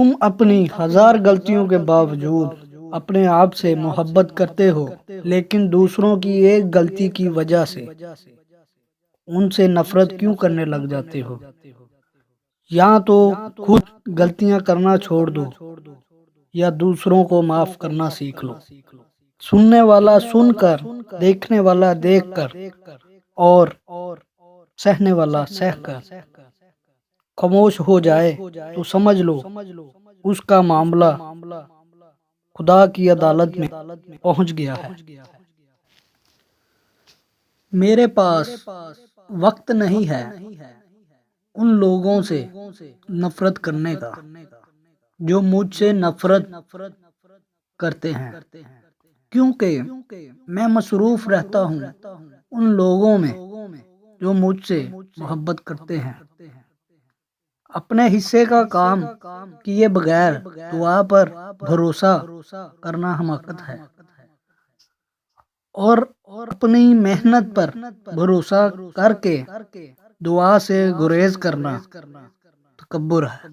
تم اپنی ہزار غلطیوں کے باوجود اپنے آپ سے محبت کرتے ہو، لیکن دوسروں کی ایک غلطی کی وجہ سے ان سے نفرت کیوں کرنے لگ جاتے ہو؟ یا تو خود غلطیاں کرنا چھوڑ دو یا دوسروں کو معاف کرنا سیکھ لو۔ سننے والا سن کر، دیکھنے والا دیکھ کر اور سہنے والا سہ کر خاموش ہو جائے تو سمجھ لو اس کا معاملہ خدا کی عدالت میں پہنچ گیا ہے۔ میرے پاس وقت نہیں ہے ان لوگوں سے نفرت کرنے کا جو مجھ سے نفرت کرتے ہیں، کیونکہ میں مصروف رہتا ہوں ان لوگوں میں جو مجھ سے محبت کرتے ہیں۔ اپنے حصے کا کام کیے بغیر دعا پر بھروسہ کرنا حماقت ہے، اور اپنی محنت پر بھروسہ کر کے دعا سے گریز کرنا تکبر ہے۔